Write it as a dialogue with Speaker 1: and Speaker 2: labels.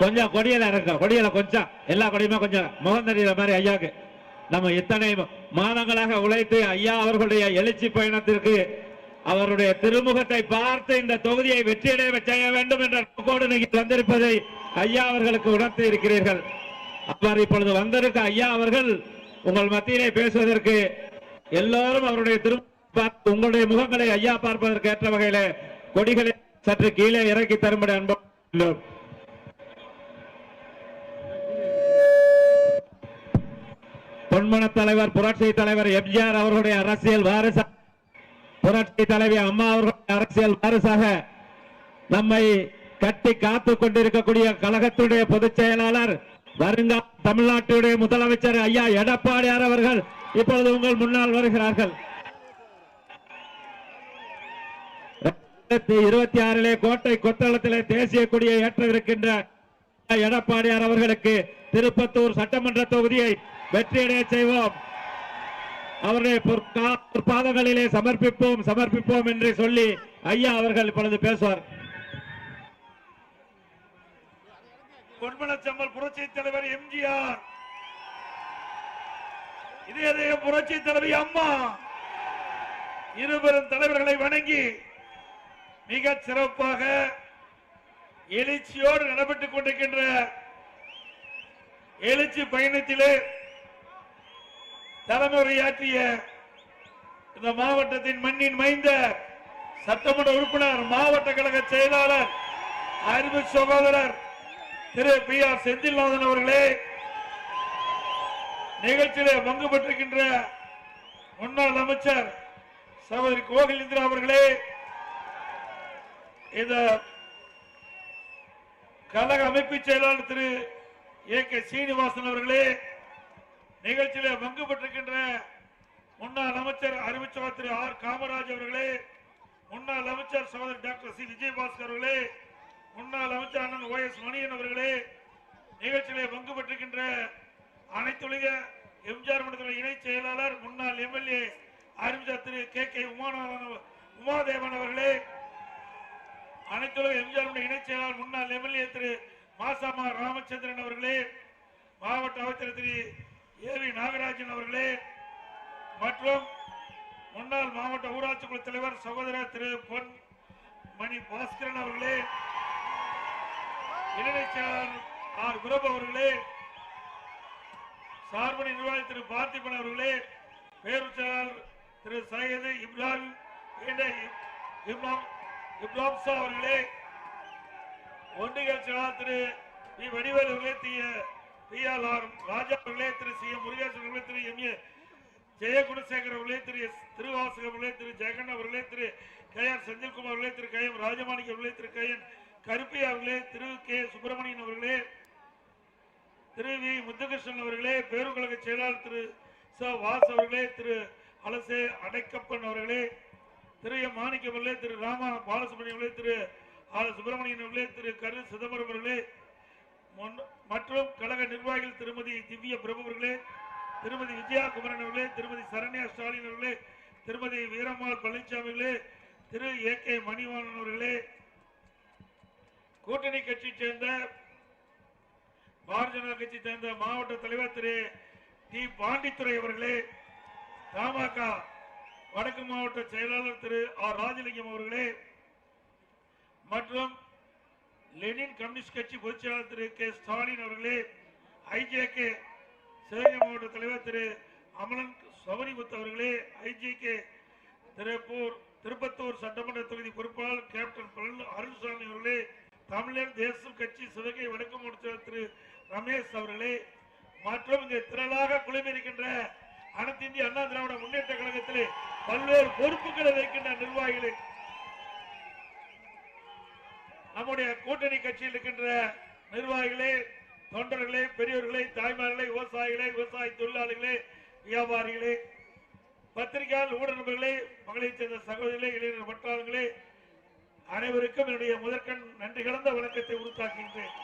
Speaker 1: கொஞ்சம் கொடியில இறங்க, கொடியில கொஞ்சம் எல்லா கொடியுமே கொஞ்சம் முகம் தெரிகிற மாதிரி ஐயாக்கு. நம்ம இத்தனை மாதங்களாக உழைத்து ஐயா அவர்களுடைய எழுச்சி பயணத்திற்கு அவருடைய திருமுகத்தை பார்த்து இந்த தொகுதியை வெற்றியடைய செய்ய வேண்டும் என்ற நோக்கோடு நீங்கள் வந்திருப்பதை ஐயா அவர்களுக்கு உணர்த்தி இருக்கிறீர்கள். அவர் இப்பொழுது வந்திருக்க ஐயா அவர்கள் உங்கள் மத்தியிலே பேசுவதற்கு எல்லோரும் அவருடைய திருமுகம் உங்களுடைய முகங்களை ஐயா பார்ப்பதற்கு ஏற்ற வகையில கொடிகளை சற்று கீழே இறக்கி தரும்படி அன்பு. பொன்மன தலைவர் புரட்சி தலைவர் எம்ஜிஆர் அவர்களுடைய அரசியல் வாரிசு, புரட்சி தலைவி அம்மா அவர்களுடைய அரசியல் வாரிசாக நம்மை கட்டி காத்து கொண்டிருக்கக்கூடிய கழகத்துடைய பொதுச் செயலாளர், வருங்கால தமிழ்நாட்டுடைய முதலமைச்சர் ஐயா எடப்பாடியார் அவர்கள் இப்பொழுது உங்கள் முன்னால் வருகிறார்கள். 2026 கோட்டை கொத்தளத்திலே தேசிய கொடியை ஏற்றவிருக்கின்ற எடப்பாடியார் அவர்களுக்கு திருப்பத்தூர் சட்டமன்ற தொகுதியை வெற்றியடைய செய்வோம். அவருடைய பாதங்களிலே சமர்ப்பிப்போம் என்று சொல்லி ஐயா அவர்கள் இப்பொழுது பேசுவார்.
Speaker 2: பொன்மனச்செம்மல் புரட்சி தலைவர் எம்ஜிஆர், இதய புரட்சி தலைவி அம்மா, இருவரும் தலைவர்களை வணங்கி மிக சிறப்பாக எழுச்சியோடு நடைபெற்றுக் கொண்டிருக்கின்ற எழுச்சி பயணத்திலே தலைமையாற்றிய இந்த மாவட்டத்தின் மண்ணின் மைந்த சட்டமன்ற உறுப்பினர், மாவட்ட கழக செயலாளர், அருமை சகோதரர் திரு பி ஆர் செந்தில்நாதன் அவர்களே, நிகழ்ச்சியிலே பங்கு பெற்றிருக்கின்ற முன்னாள் அமைச்சர் சகோதரி கோகிலேந்திரா அவர்களே, இந்த கழக அமைப்பு செயலாளர் திரு ஏ கே சீனிவாசன் அவர்களே, நிகழ்ச்சியிலே பங்கு பெற்றிருக்கின்ற முன்னாள் அமைச்சர் அறிவிச்சவர் திரு ஆர் காமராஜ் அவர்களே, முன்னாள் அமைச்சர் சகோதரர் டாக்டர் சி விஜயபாஸ்கர் அவர்களே, முன்னாள் அமைச்சர் அண்ணன் ஓ எஸ் மணியன் அவர்களே, நிகழ்ச்சியிலே பங்கு பெற்றிருக்கின்ற அனைத்துலக எம்ஜிஆர் மன்றத்தின் இணை செயலாளர் முன்னாள் எம்எல்ஏ அறிவிச்சர் திரு கே கே உமாதேவன் அவர்களே, அனைத்துலக எம்ஜிஆர் இணை செயலாளர் முன்னாள் எம்எல்ஏ திரு மாசாமா ராமச்சந்திரன் அவர்களே, மாவட்ட அமைச்சர் திரு ஏ வி நாகராஜன் அவர்களே, மற்றும் முன்னாள் மாவட்ட ஊராட்சி குழு தலைவர் சகோதரர் திரு பொன் மணி பாஸ்கரன் அவர்களே, இணை செயலாளர் ஆர் குரப் அவர்களே, சார்பணி நிர்வாகி திரு பார்த்திபன் அவர்களே, பேரூர் செயலாளர் திரு சையது இப்ராஹிம் அவர்களே, ஒன்றிய செயலாளர் திரு பி வடிவேல் அவர்களே, பி ஆர் ராஜா அவர்களே, திரு சி எம் முருகேசன் அவர்களே, திரு எம் ஏ ஜெயகுணசேகர் அவர்களே, திரு திருவாசகம் அவர்களே, திரு ஜெகன் அவர்களே, திரு கே ஆர் செந்தில்குமார் அவர்களே, திரு கே எம் ராஜமாணிக் அவர்களே, திரு கே என் கருப்பி அவர்களே, திரு கே சுப்பிரமணியன் அவர்களே, திரு வி முத்துகிருஷ்ணன் அவர்களே, பேரூர் கழக செயலாளர் திரு ச வாஸ் அவர்களே, திரு அலசே அடைக்கப்பன் அவர்களே, திரு எம் மாணிக்கம் அவர்களே, திரு ராமா பாலசுப்ரமணியம் அவர்களே, திரு ஆர் சுப்பிரமணியன் அவர்களே, திரு கரு சிதம்பரம் அவர்களே, மற்றும் கழக நிர்வாகிகள் திருமதி திவ்ய பிரபு அவர்களே, திருமதி விஜயா குமரன் அவர்களே, திருமதி சரண்யா ஸ்டாலின் அவர்களே, திருமதி வீரம்மாள் பழனிசாமி அவர்களே, திரு ஏ கே மணிவாணன் அவர்களே, கூட்டணி கட்சியை சேர்ந்த பாரதிய ஜனதா கட்சியை சேர்ந்த மாவட்ட தலைவர் திரு டி பாண்டித்துறை அவர்களே, தமாக வடக்கு மாவட்ட செயலாளர் திரு ஆர் ராஜலிங்கம் அவர்களே, மற்றும் லெனின் கம்யூனிஸ்ட் கட்சி பொதுச் செயலாளர் திரு கே ஸ்டாலின் அவர்களே, ஐஜேகே சிவகங்கை மாவட்ட தலைவர் திரு அமலன் சௌரிமுத்து அவர்களே, ஐஜிகே திருப்பத்தூர் சட்டமன்ற தொகுதி பொறுப்பாளர் கேப்டன் அருள்சாமி அவர்களே, தமிழர் தேசம் கட்சி சிவகை வடக்கு மாவட்ட திரு ரமேஷ் அவர்களே, மற்றும் இங்கு திரளாக குழுமியிருக்கின்ற அனைத்து இந்திய அண்ணா திராவிட முன்னேற்ற கழகத்திலே பல்வேறு பொறுப்புகளை வைக்கின்ற நிர்வாகிகளே, நம்முடைய கூட்டணி கட்சியில் இருக்கின்ற நிர்வாகிகளே, தொண்டர்களே, பெரியவர்களே, தாய்மார்களே, விவசாயிகளே, விவசாய தொழிலாளிகளே, வியாபாரிகளே, பத்திரிகையாளர், ஊடக நண்பர்களே, மகளிர் சேர்ந்த சகோதரிகளே, இளைஞர் பட்டாளர்களே, அனைவருக்கும் என்னுடைய முதற்கண் நன்றி கலந்த வணக்கத்தை உறுத்தாக்குகின்றேன்.